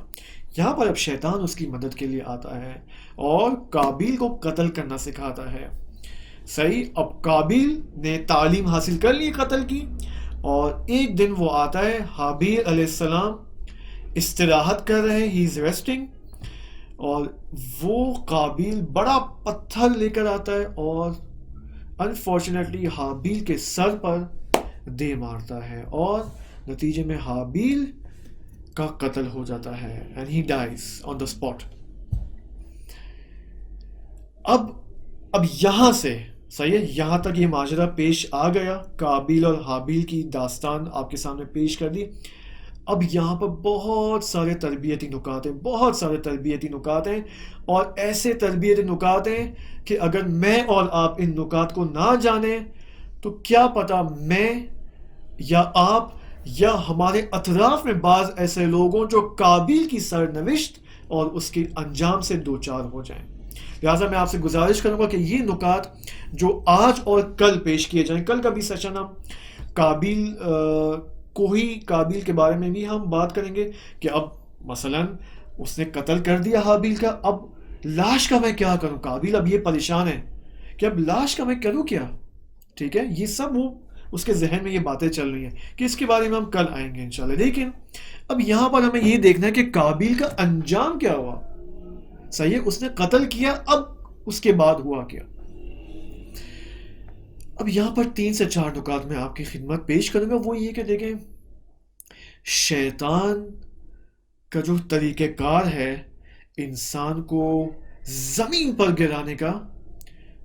یہاں پر اب شیطان اس کی مدد کے لیے آتا ہے اور قابیل کو قتل کرنا سکھاتا ہے۔ صحیح، اب قابیل نے تعلیم حاصل کر لی قتل کی، اور ایک دن وہ آتا ہے، حابیل علیہ السلام استراحت کر رہے ہیں، ہی از ریسٹنگ، اور وہ قابیل بڑا پتھر لے کر آتا ہے اور انفارچونیٹلی حابیل کے سر پر دے مارتا ہے، اور نتیجے میں حابیل کا قتل ہو جاتا ہے، and he dies on the spot۔ اب یہاں سے صحیح ہے، یہاں تک یہ ماجرا پیش آ گیا، قابیل اور حابیل کی داستان آپ کے سامنے پیش کر دی۔ اب یہاں پر بہت سارے تربیتی نکات ہیں، اور ایسے تربیتی نکات ہیں کہ اگر میں اور آپ ان نکات کو نہ جانیں تو کیا پتا میں یا آپ یا ہمارے اطراف میں بعض ایسے لوگوں جو قابیل کی سرنوشت اور اس کے انجام سے دوچار ہو جائیں۔ لہٰذا میں آپ سے گزارش کروں گا کہ یہ نکات جو آج اور کل پیش کیے جائیں، کل کا بھی سیشن ہم قابیل قابیل کے بارے میں بھی ہم بات کریں گے کہ اب مثلا اس نے قتل کر دیا حابیل کا، اب لاش کا میں کیا کروں؟ قابیل اب یہ پریشان ہے کہ اب لاش کا میں کروں کیا؟ ٹھیک ہے، یہ سب وہ اس کے ذہن میں یہ باتیں چل رہی ہیں کہ اس کے بارے میں ہم کل آئیں گے انشاءاللہ. لیکن اب یہاں پر ہمیں یہ دیکھنا ہے کہ قابیل کا انجام کیا ہوا. صحیح ہے، اس نے قتل کیا، اب اس کے بعد ہوا کیا؟ اب یہاں پر 3 سے 4 نکات میں آپ کی خدمت پیش کروں گا. وہ یہ کہ دیکھیں، شیطان کا جو طریقہ کار ہے انسان کو زمین پر گرانے کا،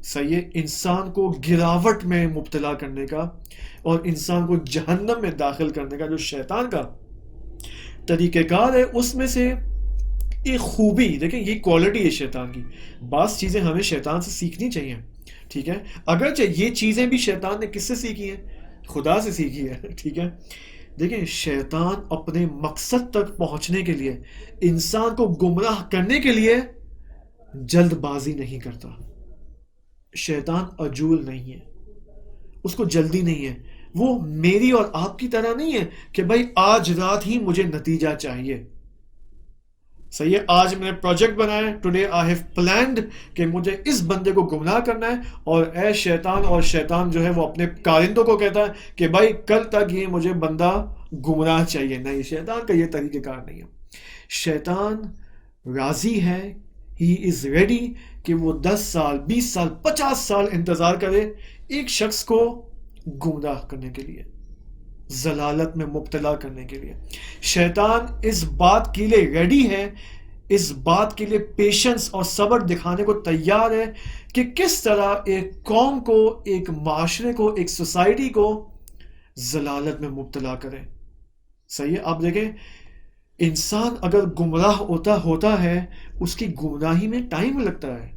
صحیح ہے، انسان کو گراوٹ میں مبتلا کرنے کا اور انسان کو جہنم میں داخل کرنے کا جو شیطان کا طریقہ کار ہے، اس میں سے ایک خوبی دیکھیں، یہ کوالٹی ہے شیطان کی. بعض چیزیں ہمیں شیطان سے سیکھنی چاہیے. ٹھیک ہے، اگرچہ یہ چیزیں بھی شیطان نے کس سے سیکھی ہیں؟ خدا سے سیکھی ہے. ٹھیک ہے، دیکھیں شیطان اپنے مقصد تک پہنچنے کے لیے، انسان کو گمراہ کرنے کے لیے جلد بازی نہیں کرتا. شیطان عجول نہیں ہے، اس کو جلدی نہیں ہے. وہ میری اور آپ کی طرح نہیں ہے کہ بھائی آج رات ہی مجھے نتیجہ چاہیے. صحیح ہے، آج میں نے پروجیکٹ بنایا، ٹوڈے آئی ہیو پلانڈ کہ مجھے اس بندے کو گمراہ کرنا ہے، اور اے شیطان، اور شیطان جو ہے وہ اپنے کارندوں کو کہتا ہے کہ بھائی کل تک یہ مجھے بندہ گمراہ چاہیے. نہیں، شیطان کا یہ طریقہ کار نہیں ہے. شیطان راضی ہے، ہی از ریڈی کہ وہ 10 سال 20 سال 50 سال انتظار کرے ایک شخص کو گمراہ کرنے کے لیے، ضلالت میں مبتلا کرنے کے لیے. شیطان اس بات کے لیے ریڈی ہے، اس بات کے لیے پیشنس اور صبر دکھانے کو تیار ہے کہ کس طرح ایک قوم کو، ایک معاشرے کو، ایک سوسائٹی کو ضلالت میں مبتلا کرے. صحیح ہے، آپ دیکھیں انسان اگر گمراہ ہوتا ہے، اس کی گمراہی میں ٹائم لگتا ہے.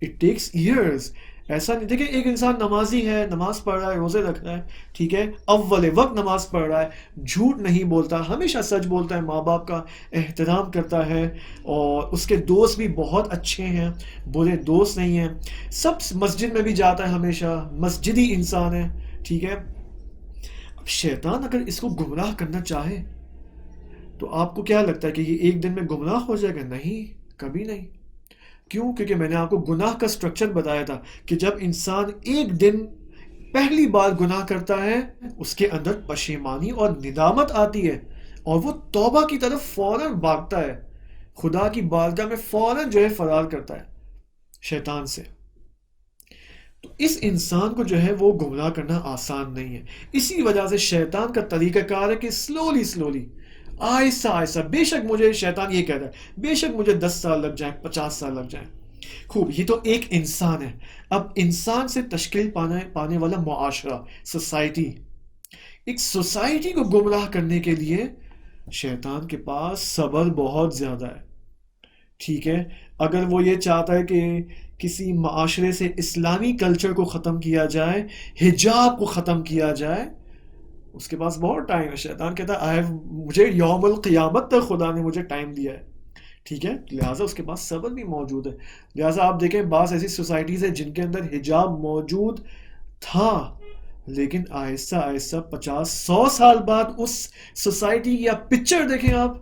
It takes years. ایسا نہیں، دیکھیں ایک انسان نمازی ہے، نماز پڑھ رہا ہے، روزے رکھ رہا ہے، ٹھیک ہے، اول وقت نماز پڑھ رہا ہے، جھوٹ نہیں بولتا، ہمیشہ سچ بولتا ہے، ماں باپ کا احترام کرتا ہے، اور اس کے دوست بھی بہت اچھے ہیں، برے دوست نہیں ہیں، سب مسجد میں بھی جاتا ہے، ہمیشہ مسجدی انسان ہے. ٹھیک ہے، اب شیطان اگر اس کو گمراہ کرنا چاہے تو آپ کو کیا لگتا ہے کہ یہ ایک دن میں گمراہ ہو جائے گا؟ نہیں، کبھی نہیں. کیوں؟ کیونکہ میں نے آپ کو گناہ کا سٹرکچر بتایا تھا کہ جب انسان ایک دن پہلی بار گناہ کرتا ہے، اس کے اندر پشیمانی اور ندامت آتی ہے، اور وہ توبہ کی طرف فوراً بھاگتا ہے، خدا کی بارگاہ میں فوراً جو ہے فرار کرتا ہے شیطان سے. تو اس انسان کو جو ہے وہ گمراہ کرنا آسان نہیں ہے. اسی وجہ سے شیطان کا طریقہ کار ہے کہ سلولی آہستہ آہستہ، بے شک مجھے شیطان یہ کہتا ہے بے شک مجھے 10 سال لگ جائیں، 50 سال لگ جائیں. خوب، یہ تو ایک انسان ہے. اب انسان سے تشکیل پانے والا معاشرہ، سوسائٹی، ایک سوسائٹی کو گمراہ کرنے کے لیے شیطان کے پاس صبر بہت زیادہ ہے. ٹھیک ہے، اگر وہ یہ چاہتا ہے کہ کسی معاشرے سے اسلامی کلچر کو ختم کیا جائے، حجاب کو ختم کیا جائے، اس کے پاس بہت ٹائم ہے. شیطان کہتا ہے مجھے یوم القیامت تک خدا نے مجھے ٹائم دیا ہے. ٹھیک ہے، لہٰذا اس کے پاس صبر بھی موجود ہے. لہٰذا آپ دیکھیں بعض ایسی سوسائٹیز ہیں جن کے اندر حجاب موجود تھا، لیکن آہستہ آہستہ 50-100 سال بعد اس سوسائٹی یا پکچر دیکھیں آپ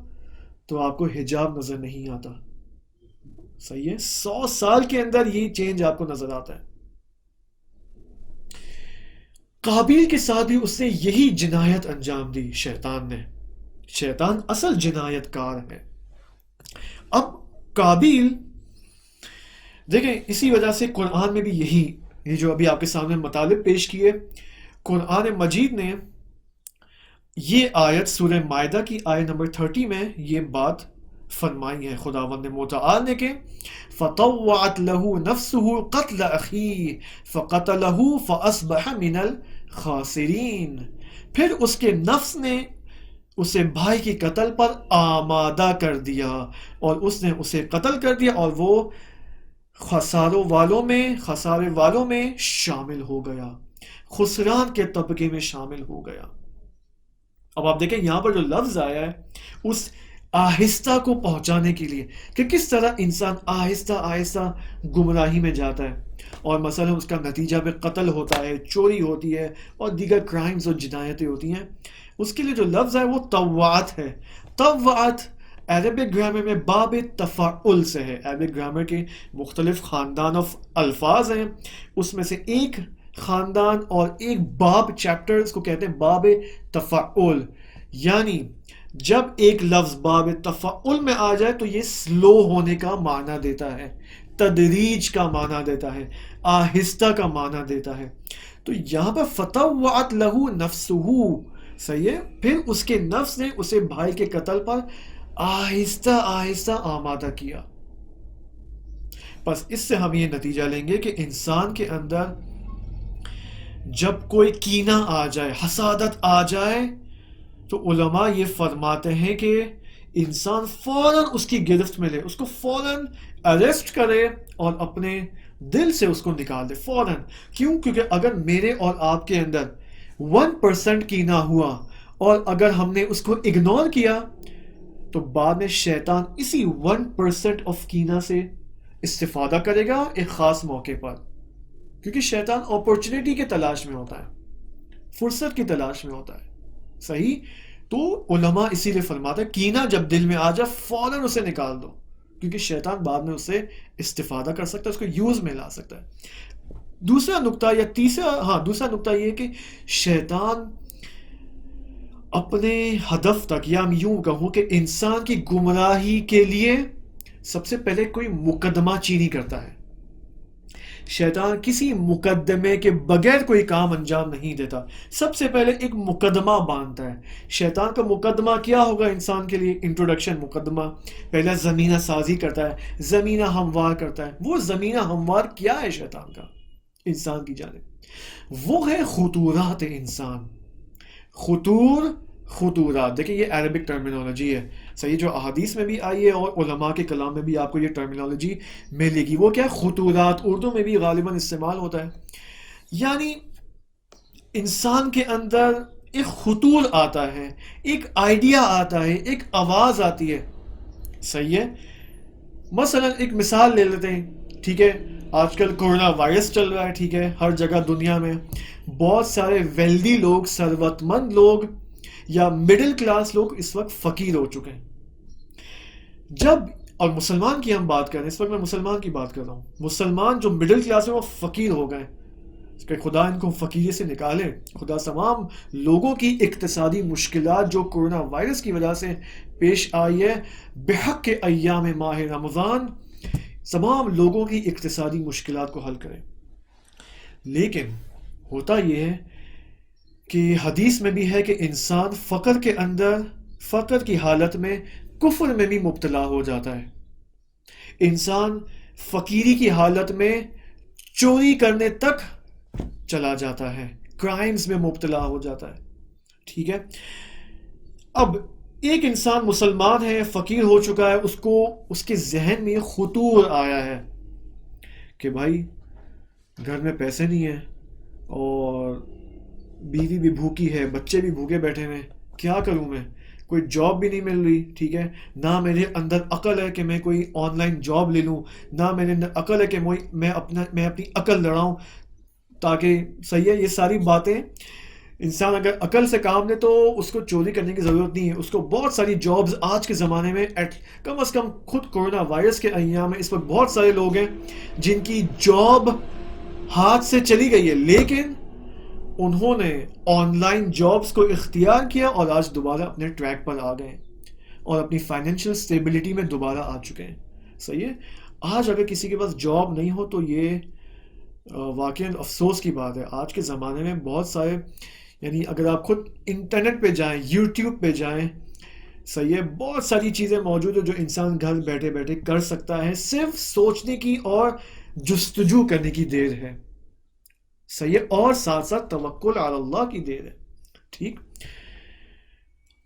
تو آپ کو حجاب نظر نہیں آتا. صحیح ہے، 100 سال کے اندر یہ چینج آپ کو نظر آتا ہے. قابیل کے ساتھ بھی اس نے یہی جنایت انجام دی. شیطان نے، شیطان اصل جنایت کار ہے. اب قابیل دیکھیں، اسی وجہ سے قرآن میں بھی یہ جو ابھی آپ کے سامنے مطالب پیش کیے، قرآن مجید نے یہ آیت سورہ مائدہ کی آیت نمبر 30 میں یہ بات فرمائی ہے خداوند متعال نے کہ فطوعت له نفسه قتل اخیه فقتله فاصبح من الخاسرین. پھر اس کے نفس نے اسے بھائی کی قتل پر آمادہ کر دیا، اور اس نے اسے قتل کر دیا، اور وہ خسارے والوں میں شامل ہو گیا، خسران کے طبقے میں شامل ہو گیا. اب آپ دیکھیں یہاں پر جو لفظ آیا ہے، اس آہستہ کو پہنچانے کے لیے کہ کس طرح انسان آہستہ آہستہ گمراہی میں جاتا ہے، اور مثلا اس کا نتیجہ بھی قتل ہوتا ہے، چوری ہوتی ہے، اور دیگر کرائمز اور جنایتیں ہوتی ہیں. اس کے لیے جو لفظ ہے وہ طوعات ہے. طوعات عربک گرامر میں باب تفاعل سے ہے. عربک گرامر کے مختلف خاندان آف الفاظ ہیں، اس میں سے ایک خاندان اور ایک باب چیپٹر اس کو کہتے ہیں باب تفاعل. یعنی جب ایک لفظ باب تفاعل میں آ جائے تو یہ سلو ہونے کا معنی دیتا ہے، تدریج کا معنی دیتا ہے، آہستہ کا معنی دیتا ہے. تو یہاں پر فطوعت لہو نفسہو، صحیح ہے، پھر اس کے نفس نے اسے بھائی کے قتل پر آہستہ آہستہ آمادہ کیا. بس اس سے ہم یہ نتیجہ لیں گے کہ انسان کے اندر جب کوئی کینہ آ جائے، حسادت آ جائے، تو علماء یہ فرماتے ہیں کہ انسان فوراً اس کی گرفت میں لے، اس کو فوراً اریسٹ کرے اور اپنے دل سے اس کو نکال دے فوراً. کیوں؟ کیونکہ اگر میرے اور آپ کے اندر 1% کینہ ہوا اور اگر ہم نے اس کو اگنور کیا تو بعد میں شیطان اسی 1% آف کینہ سے استفادہ کرے گا ایک خاص موقع پر، کیونکہ شیطان اپورچونٹی کی تلاش میں ہوتا ہے، فرصت کی تلاش میں ہوتا ہے. صحیح؟ تو علماء اسی لیے فرماتا ہے کینہ جب دل میں آ جائے فوراً اسے نکال دو، کیونکہ شیطان بعد میں اسے استفادہ کر سکتا ہے، اس کو یوز میں لا سکتا ہے. دوسرا نقطہ یہ کہ شیطان اپنے ہدف تک، یا میں یوں کہوں کہ انسان کی گمراہی کے لیے سب سے پہلے کوئی مقدمہ چینی کرتا ہے. شیطان کسی مقدمے کے بغیر کوئی کام انجام نہیں دیتا، سب سے پہلے ایک مقدمہ باندھتا ہے. شیطان کا مقدمہ کیا ہوگا انسان کے لیے؟ انٹروڈکشن مقدمہ. پہلا زمینہ سازی کرتا ہے، زمینہ ہموار کرتا ہے. وہ زمینہ ہموار کیا ہے شیطان کا انسان کی جانب؟ وہ ہے خطورات انسان. خطورات دیکھیں یہ عربک ٹرمینالوجی ہے، صحیح، جو احادیث میں بھی آئی ہے اور علماء کے کلام میں بھی آپ کو یہ ٹرمینالوجی ملے گی. وہ کیا؟ خطورات. اردو میں بھی غالباً استعمال ہوتا ہے. یعنی انسان کے اندر ایک خطور آتا ہے، ایک آئیڈیا آتا ہے، ایک آواز آتی ہے. صحیح ہے. مثلا ایک مثال لے لیتے ہیں، ٹھیک ہے، آج کل کورونا وائرس چل رہا ہے، ٹھیک ہے، ہر جگہ دنیا میں بہت سارے ویلدی لوگ، ثروت مند لوگ یا مڈل کلاس لوگ اس وقت فقیر ہو چکے ہیں. اور مسلمان کی ہم بات کر رہے ہیں، اس وقت میں مسلمان کی بات کر رہا ہوں. مسلمان جو مڈل کلاس میں وہ فقیر ہو گئے، کہ خدا ان کو فقیری سے نکالے. خدا تمام لوگوں کی اقتصادی مشکلات جو کورونا وائرس کی وجہ سے پیش آئی ہے، بحق کے ایام ماہ رمضان تمام لوگوں کی اقتصادی مشکلات کو حل کرے. لیکن ہوتا یہ ہے کہ حدیث میں بھی ہے کہ انسان فقر کے اندر، فقر کی حالت میں کفر میں بھی مبتلا ہو جاتا ہے. انسان فقیری کی حالت میں چوری کرنے تک چلا جاتا ہے، کرائمز میں مبتلا ہو جاتا ہے. ٹھیک ہے. اب ایک انسان مسلمان ہے، فقیر ہو چکا ہے، اس کے ذہن میں خطور آیا ہے کہ بھائی گھر میں پیسے نہیں ہیں اور بیوی بھی بھوکی ہے، بچے بھی بھوکے بیٹھے ہیں، کیا کروں میں؟ کوئی جاب بھی نہیں مل رہی، ٹھیک ہے، نہ میرے اندر عقل ہے کہ میں کوئی آن لائن جاب لے لوں، نہ میرے اندر عقل ہے کہ میں اپنی عقل لڑاؤں تاکہ، صحیح ہے، یہ ساری باتیں. انسان اگر عقل سے کام لے تو اس کو چوری کرنے کی ضرورت نہیں ہے. اس کو بہت ساری جابز آج کے زمانے میں کم از کم خود کورونا وائرس کے ایام میں اس وقت بہت سارے لوگ ہیں جن کی جاب ہاتھ سے چلی گئی ہے، لیکن انہوں نے آن لائن جابز کو اختیار کیا اور آج دوبارہ اپنے ٹریک پر آ گئے اور اپنی فائنینشیل سٹیبلٹی میں دوبارہ آ چکے ہیں. صحیح ہے. آج اگر کسی کے پاس جاب نہیں ہو تو یہ واقعی افسوس کی بات ہے. آج کے زمانے میں بہت سارے، یعنی اگر آپ خود انٹرنیٹ پہ جائیں، یوٹیوب پہ جائیں، صحیح ہے، بہت ساری چیزیں موجود ہیں جو انسان گھر بیٹھے بیٹھے کر سکتا ہے. صرف سوچنے کی اور جستجو کرنے کی دیر ہے. صحیح ہے. اور ساتھ ساتھ توکل علی اللہ کی دیر ہے. ٹھیک.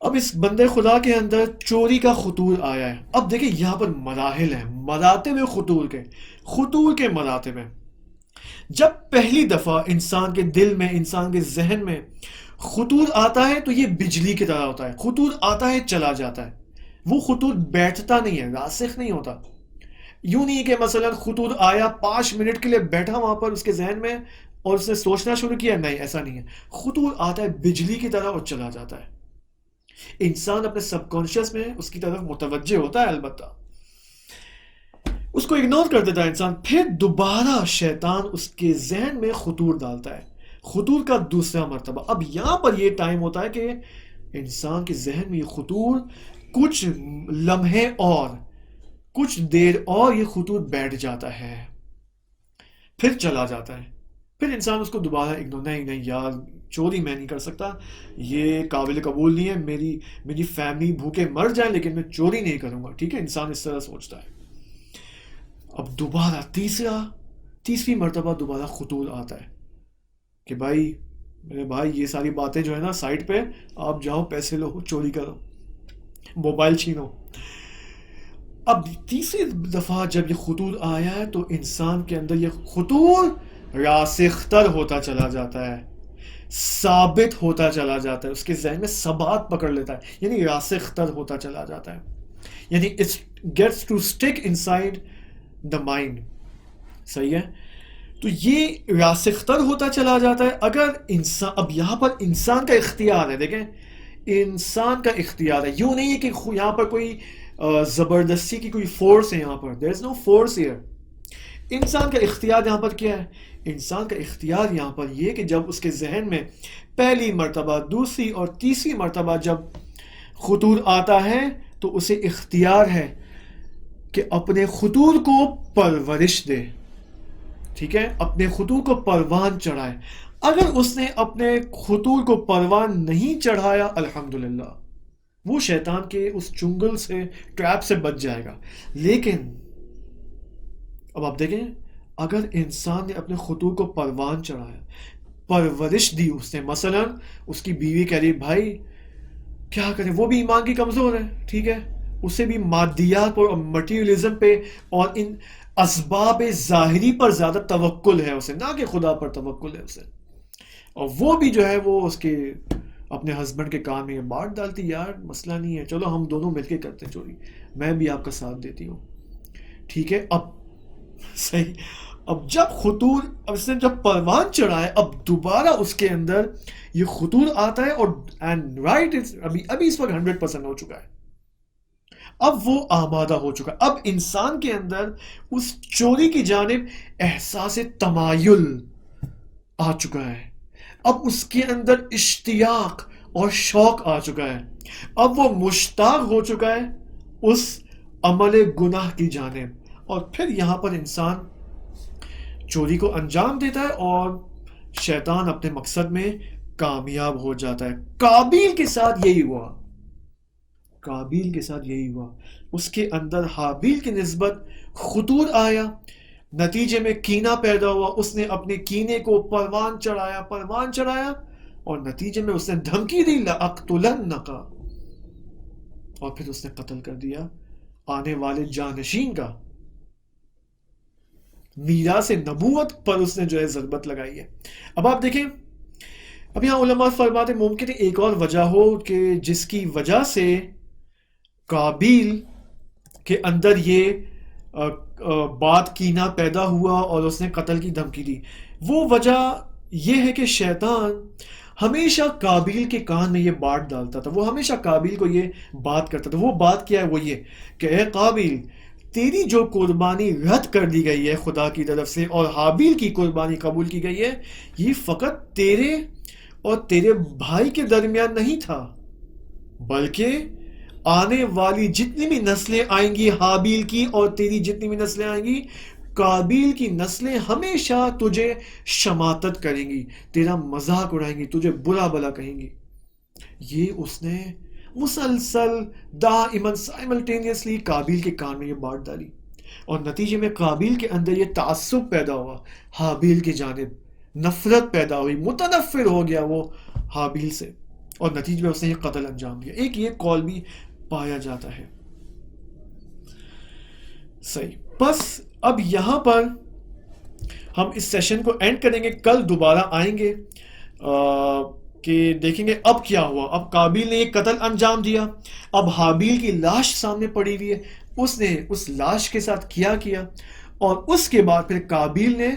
اب اس بندے خدا کے اندر چوری کا خطور آیا ہے. اب دیکھیں یہاں پر مراحل ہیں، مراتب خطور کے مراتب ہیں. جب پہلی دفعہ انسان کے دل میں، انسان کے ذہن میں خطور آتا ہے تو یہ بجلی کی طرح ہوتا ہے. خطور آتا ہے چلا جاتا ہے. وہ خطوط بیٹھتا نہیں ہے، راسخ نہیں ہوتا. یوں نہیں کہ مثلا خطوط آیا 5 منٹ کے لیے بیٹھا وہاں پر اس کے ذہن میں اور اس نے سوچنا شروع کیا. نہیں، ایسا نہیں ہے. خطوط آتا ہے بجلی کی طرح اور چلا جاتا ہے. انسان اپنے سب کانشیس میں اس کی طرف متوجہ ہوتا ہے، البتہ اس کو اگنور کر دیتا ہے انسان. پھر دوبارہ شیطان اس کے ذہن میں خطوط ڈالتا ہے، خطوط کا دوسرا مرتبہ. اب یہاں پر یہ ٹائم ہوتا ہے کہ انسان کے ذہن میں یہ خطوط کچھ لمحے اور کچھ دیر اور یہ خطوط بیٹھ جاتا ہے، پھر چلا جاتا ہے. پھر انسان اس کو دوبارہ اگنور، نہیں یار چوری میں نہیں کر سکتا، یہ قابل قبول نہیں ہے، میری فیملی بھوکے مر جائے لیکن میں چوری نہیں کروں گا. ٹھیک ہے، انسان اس طرح سوچتا ہے. اب دوبارہ تیسری مرتبہ دوبارہ خطوط آتا ہے کہ میرے بھائی یہ ساری باتیں جو ہے نا سائٹ پہ، آپ جاؤ پیسے لو، چوری کرو، موبائل چھینو. اب تیسری دفعہ جب یہ خطوط آیا ہے تو انسان کے اندر یہ خطوط راسختر ہوتا چلا جاتا ہے، ثابت ہوتا چلا جاتا ہے، اس کے ذہن میں ثبات پکڑ لیتا ہے، یعنی راسختر ہوتا چلا جاتا ہے، یعنی it gets to stick inside the mind. صحیح ہے. تو یہ راسختر ہوتا چلا جاتا ہے. اگر انسان، اب یہاں پر انسان کا اختیار ہے، دیکھیں انسان کا اختیار ہے، یوں نہیں ہے کہ یہاں پر کوئی زبردستی کی کوئی فورس ہے. یہاں پر there is no force here. انسان کا اختیار یہاں پر کیا ہے؟ انسان کا اختیار یہاں پر یہ کہ جب اس کے ذہن میں پہلی مرتبہ، دوسری اور تیسری مرتبہ جب خطوط آتا ہے تو اسے اختیار ہے کہ اپنے خطوط کو پرورش دے. ٹھیک ہے، اپنے خطوط کو پروان چڑھائے. اگر اس نے اپنے خطوط کو پروان نہیں چڑھایا، الحمدللہ وہ شیطان کے اس چنگل سے، ٹریپ سے بچ جائے گا. لیکن اب آپ دیکھیں، اگر انسان نے اپنے خطوط کو پروان چڑھایا، پرورش دی اس نے، مثلا اس کی بیوی کہہ رہی بھائی کیا کریں، وہ بھی ایمان کی کمزور ہے، ٹھیک ہے، اسے بھی مادیات اور مٹیریلزم پہ اور ان اسباب ظاہری پر زیادہ توکل ہے اسے، نہ کہ خدا پر توکل ہے اسے. اور وہ بھی جو ہے وہ اس کے اپنے ہسبینڈ کے کام میں بانٹ ڈالتی، یار مسئلہ نہیں ہے، چلو ہم دونوں مل کے کرتے ہیں چوری، میں بھی آپ کا ساتھ دیتی ہوں. ٹھیک ہے. اب صحیح، اب جب خطوط، اب اس نے جب پروان چڑھا ہے، اب دوبارہ اس کے اندر یہ خطوط آتا ہے اور اینڈ رائٹ ابھی اس وقت 100% ہو چکا ہے. اب وہ آمادہ ہو چکا ہے. اب انسان کے اندر اس چوری کی جانب احساس تمایل آ چکا ہے. اب اس کے اندر اشتیاق اور شوق آ چکا ہے. اب وہ مشتاق ہو چکا ہے اس عمل گناہ کی جانب. اور پھر یہاں پر انسان چوری کو انجام دیتا ہے اور شیطان اپنے مقصد میں کامیاب ہو جاتا ہے. قابیل کے ساتھ یہی ہوا، قابیل کے ساتھ یہی ہوا. اس کے اندر حابیل کی نسبت خطوط آیا، نتیجے میں کینہ پیدا ہوا. اس نے اپنے کینے کو پروان چڑھایا اور نتیجے میں اس نے دھمکی دی لَأَقْتُلَنَّكَ، اور پھر اس نے قتل کر دیا آنے والے جانشین کا. میراث نبوت پر اس نے جو ہے ضربت لگائی ہے. اب آپ دیکھیں، اب یہاں علماء فرماتے ہیں ممکن ہے ایک اور وجہ ہو کہ جس کی وجہ سے قابیل کے اندر یہ بات کینہ پیدا ہوا اور اس نے قتل کی دھمکی دی. وہ وجہ یہ ہے کہ شیطان ہمیشہ قابیل کے کان میں یہ بات ڈالتا تھا، وہ ہمیشہ قابیل کو یہ بات کرتا تھا. وہ بات کیا ہے؟ وہ یہ کہ اے قابیل، تیری جو قربانی رد کر دی گئی ہے خدا کی طرف سے اور حابیل کی قربانی قبول کی گئی ہے، یہ فقط تیرے اور تیرے بھائی کے درمیان نہیں تھا، بلکہ آنے والی جتنی بھی نسلیں آئیں گی حابیل کی اور تیری جتنی بھی نسلیں آئیں گی، قابیل کی نسلیں ہمیشہ تجھے شماتت کریں گی، تیرا مذاق اڑائیں گی، تجھے برا بلا کہیں گی. یہ اس نے مسلسل دائماً سائملٹینیسلی قابیل کے کان میں یہ بات ڈالی اور نتیجے میں قابیل کے اندر یہ تعصب پیدا ہوا، حابیل کی جانب نفرت پیدا ہوئی، متنفر ہو گیا وہ حابیل سے اور نتیجے میں اس نے یہ قتل انجام دیا. ایک یہ قول بھی پایا جاتا ہے. صحیح. بس اب یہاں پر ہم اس سیشن کو اینڈ کریں گے، کل دوبارہ آئیں گے کہ دیکھیں گے اب کیا ہوا. اب قابیل نے یہ قتل انجام دیا، اب حابیل کی لاش سامنے پڑی ہوئی ہے، اس نے اس لاش کے ساتھ کیا اور اس کے بعد پھر قابیل نے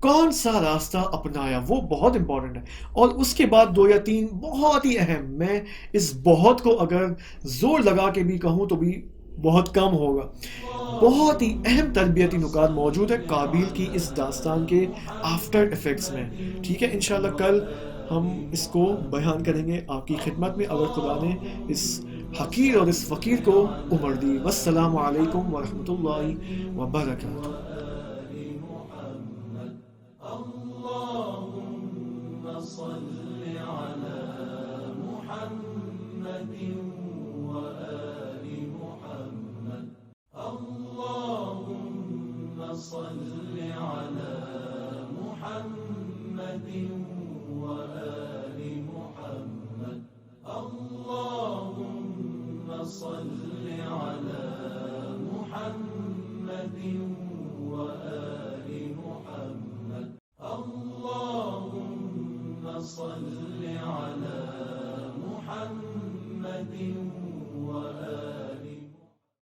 کون سا راستہ اپنایا، وہ بہت امپورٹنٹ ہے. اور اس کے بعد 2 یا 3 بہت ہی اہم، میں اس بہت کو اگر زور لگا کے بھی کہوں تو بھی بہت کم ہوگا، بہت ہی اہم تربیتی نکات موجود ہے قابیل کی اس داستان کے آفٹر افیکٹس میں. ٹھیک ہے، انشاءاللہ کل ہم اس کو بیان کریں گے آپ کی خدمت میں، اگر خدا نے اس حقیر اور اس فقیر کو عمر دی. والسلام علیکم ورحمۃ اللہ وبرکاتہ.